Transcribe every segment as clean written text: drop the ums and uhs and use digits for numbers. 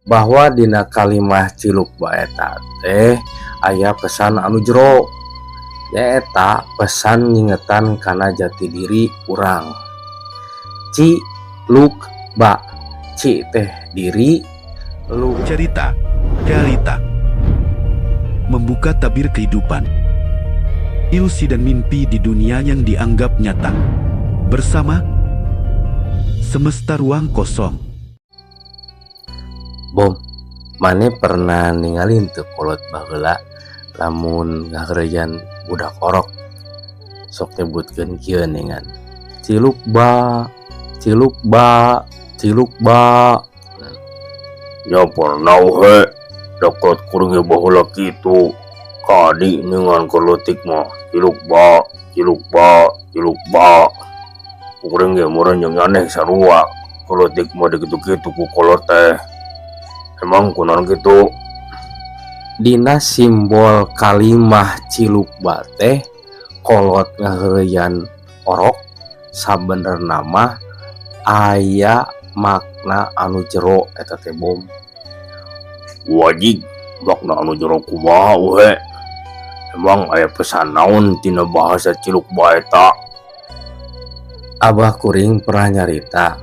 bahwa dina kalimah ciluk baeta teh aya pesan anu jero, nyaeta pesan ngingetan kana jati diri urang. Ci luk ba, ci teh diri, luk Cerita realita membuka tabir kehidupan, ilusi dan mimpi di dunia yang dianggap nyata. Bersama Semesta Ruang Kosong. Bom, mane pernah ninggalin teu kolot baheula lamun ngaheureyan budak orok sok nyebutkeun kieu ningan. Ciluk ba, ciluk ba, ciluk ba. Ya pernah he, dekat kuring baheula kitu. Kadi ningan keleutik mah ciluk ba, ciluk ba, ciluk ba. Kuring ge meureun jeung aneh sarua. Keleutik mah dikitu-kitu ku kolot teh. Emang kunaon kitu? Dina simbol kalimah ciluk ba teh kolot ngaheureyan orok sabenerna mah aya makna anu jero eta teh Bom. Wajib makna anu jero kumaha we? Emang aya pesan naon tina bahasa ciluk ba eta? Abah kuring pernah nyarita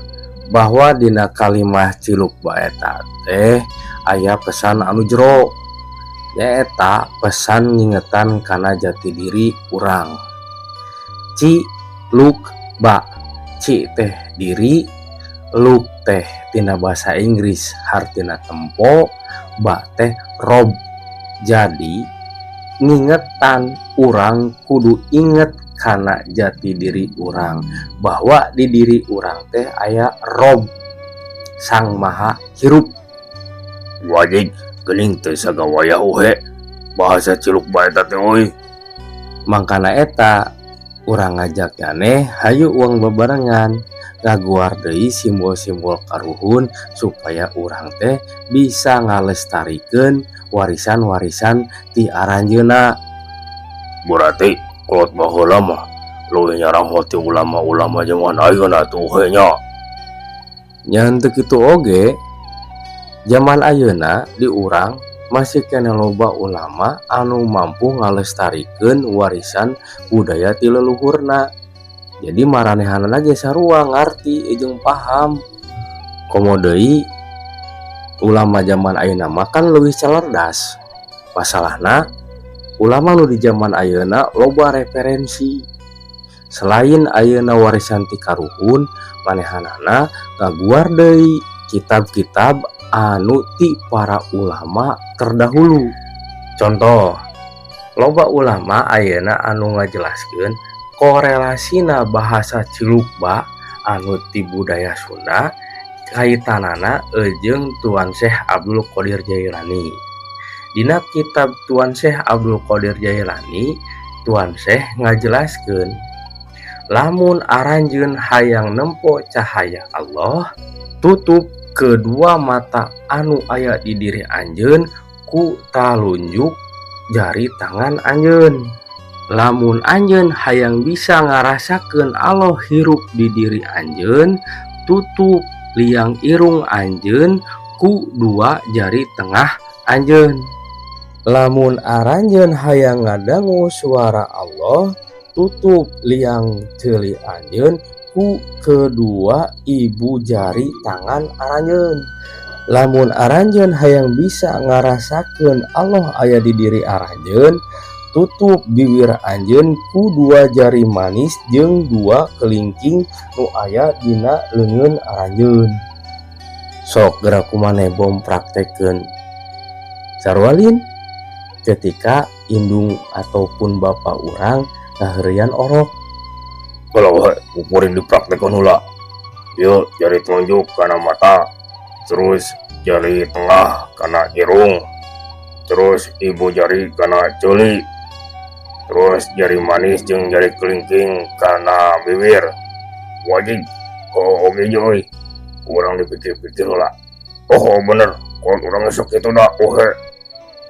bahwa dina kalimah ciluk ba eta teh aya pesan anu jero, nyaeta pesan ngingetan kana jati diri urang. Ci luk ba, ci teh diri, luk teh tina bahasa Inggris hartina tempo, ba teh rob. Jadi ngingetan urang kudu inget kana jati diri urang, bahwa di diri urang teh aya rob, sang maha hirup. Wajib geuning teh sagawaya we bahasa ciluk ba eta teh euy. Mangkana eta urang ngajak nyaneh hayu uang bebarengan ngaguar deui simbol-simbol karuhun supaya urang teh bisa ngalestarikeun warisan-warisan ti aranjeunna. Berarti kolot baheula mah leuwih nyarang hati ulama-ulama zaman ayeuna tuh he nya. Nya henteu kitu oge, zaman ayeuna di urang masih kene loba ulama anu mampu ngalestarikeun warisan budaya ti leluhurna. Jadi maranehanana ge sarua ngarti jeung paham. Komo deui ulama zaman ayeuna mah kan leuwih calerdas. Masalahna ulama nu di zaman ayeuna loba referensi. Selain ayeuna warisan ti karuhun, manehanana ngaguar deui kitab-kitab anu ti para ulama terdahulu. Contoh, loba ulama ayeuna anu ngajelaskeun korelasina bahasa ciluk ba anu ti budaya Sunda kaitanana jeung Tuan Syekh Abdul Qodir Jailani. Dina kitab Tuan Syekh Abdul Qodir Jailani, Tuan Syekh ngajelaskeun lamun aranjeun hayang nempo cahaya Allah, tutup kedua mata anu aya di diri anjeun ku talunjuk jari tangan anjeun. Lamun anjeun hayang bisa ngarasakeun Allah hirup di diri anjeun, tutup liang irung anjeun ku dua jari tengah anjeun. Lamun aranjeun hayang ngadangu suara Allah, tutup liang ceuli anjeun ku kedua ibu jari tangan aranjeun. Lamun aranjeun hayang bisa ngarasakeun Allah aya di diri aranjeun, tutup bibir anjeun ku dua jari manis jeung dua kelingking nu aya dina leungeun aranjeun. Sok geura kumaneh Bom praktekkeun. Sarwalin ketika indung ataupun bapa urang ngaheureyan orok. Kalau ukurin dipraktekkan heula. Yuk jari telunjuk kana mata, terus jari tengah kana irung, terus ibu jari kana ceuli, terus jari manis jeung jari kelingking kana bibir. Wajib oge joy. Urang dipikir-pikir heula. Oh bener, kon urang sok kitu da ohe.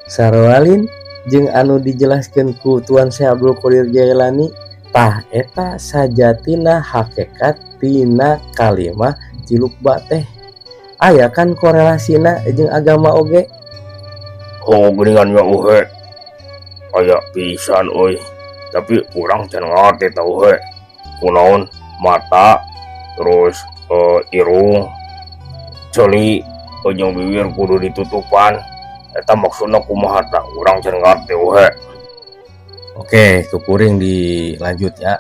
Sarwalin jeung anu dijelaskeun ku Tuan Syekh Abdul Qodir Jailani, tah eta sajatina hakikat tina kalimah ciluk ba teh. aya kan korelasina jeung agama oge. Oh geuningan nya uhe aya pisan euy, tapi urang can ngarti tah uhe kunaon mata terus irung ceuli jeung bibir kudu ditutupan, eta maksudna kumaha tah urang can ngarti uhe. Oke, kuring dilanjut ya.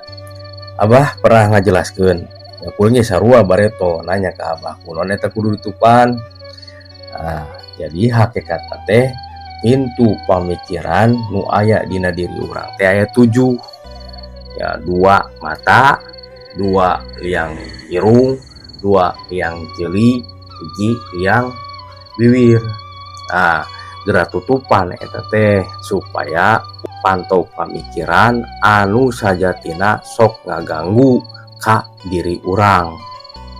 Abah pernah ngajelaskeun. Ya kuring sarua bareto nanya ke Abah, kunaon eta kudu ditutupan. Nah, jadi hakikat teh pintu pamikiran nu aya dina diri urang teh aya 7. Ya 2 mata, 2 liang irung, 2 liang ceuli, 1 liang bibir. Nah, geura tutupan eta teh supaya pantau pamikiran anu sajatina sok ngaganggu ka diri urang.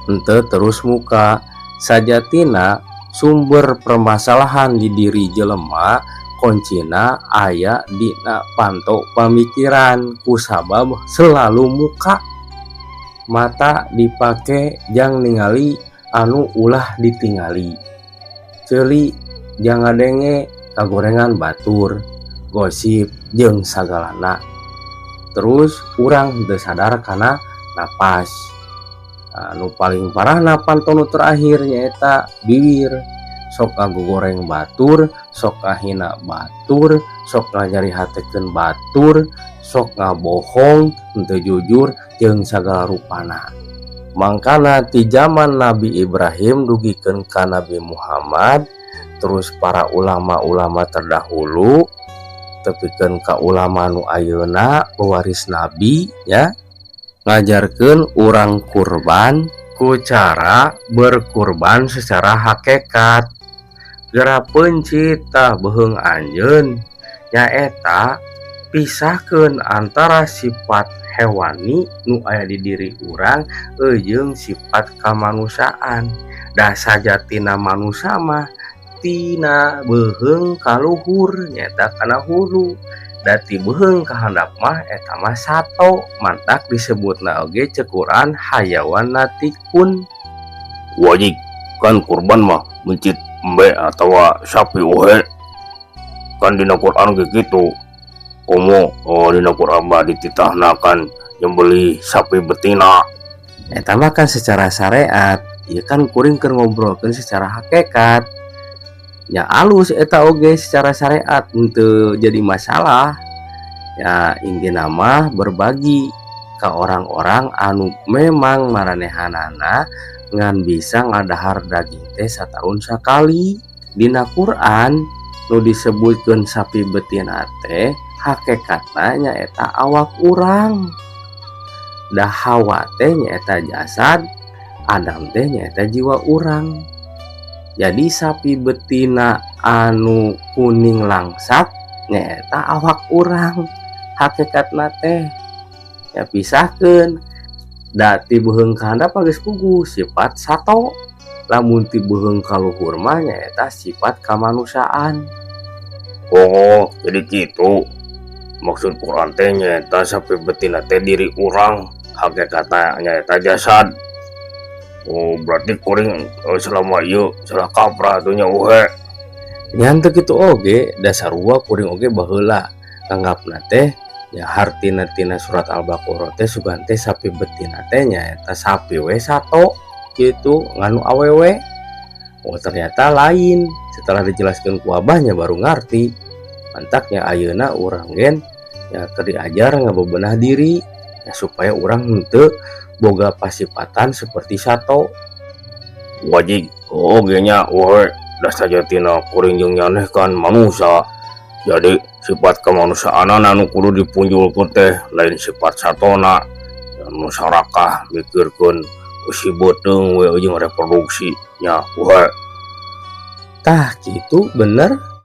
Henteu terus muka sajatina sumber permasalahan di diri jelema kuncina aya dina pantau pamikiran, kusabab selalu muka. Mata dipake jang ningali anu ulah ditingali, ceuli jang ngadenge kagorengan batur, gosip jeung sagalana. Terus urang teu sadar kana napas. Nu paling parah pantau nu terakhir nyaeta bibir. Sok ngagoreng batur, sok ngahina batur, sok ngajari hatekeun batur, sok ngabohong, henteu jujur jeung sagala rupana. Mangkana ti zaman Nabi Ibrahim dugikeun ka Nabi Muhammad, terus para ulama-ulama terdahulu tepikeun ka ulama nu ayeuna pewaris Nabi ya, ngajarkeun urang kurban ku cara berkurban secara hakikat. Geura peuncit tah beheung anjeun nyaeta pisahkeun antara sifat hewani nu aya di diri urang jeung sifat kamanusiaan. Da sajatina manusia mah tina beheung kaluhur nyata kana hulu, dati beheung ka handap mah eta mah sato, mantak disebutna oge cekuran hayawan natikun. Wajib kan kurban mah mencit embe atawa sapi uhe, kan dina Quran ge kitu. Komo dina Quran mah dititahnakan nyembeli sapi betina. Eta mah kan secara syariat, ieu kan kuring keur ngobrolkeun secara hakikat. Ya alus eta oge secara syariat henteu jadi masalah. Ya intina mah berbagi ka orang-orang anu memang maranehanana ngan bisa ngadahar daging teh satahun sakali. Dina Quran nu disebutkeun sapi betina teh hakikatna nyaeta awak urang. Da Hawa teh nyaeta jasad, Adam teh nyaeta jiwa urang. Jadi sapi betina anu kuning langsat nyaeta awak urang hakikatna teh. Ya pisahkeun, da ti beheung ka handap geus puguh sifat sato, lamun ti beheung ka luhur mah nyaeta sifat kamanusiaan. Oh jadi kitu maksud Quran teh nyaeta sapi betina teh diri urang, hakikatna nyaeta jasad. Oh berarti kuring selama ieu salah kaprah atuh nya uhe. Ngan teu kitu oge dasarua kuring oge baheula anggapna teh ya hartina tina surat Al-Baqarah teh sugan teh sapi betina teh nyaeta sapi we sato gitu nganu awewe. Oh ternyata lain, setelah dijelaskeun ku abahnya baru ngarti. Mantaknya ayeuna urang gen ya keur diajar ngabebenah diri ya supaya urang henteu boga pasifatan seperti sato. Wajib oge nya uhe da sajatina kuring jeung nyanehkan manusia. Jadi sifat kemanusiaan anu kudu dipunjulkeun teh lain sifat satona. Nu sarakah mikirkeun usi beuteung we jeung reproduksi nya uhe. Tah kitu bener.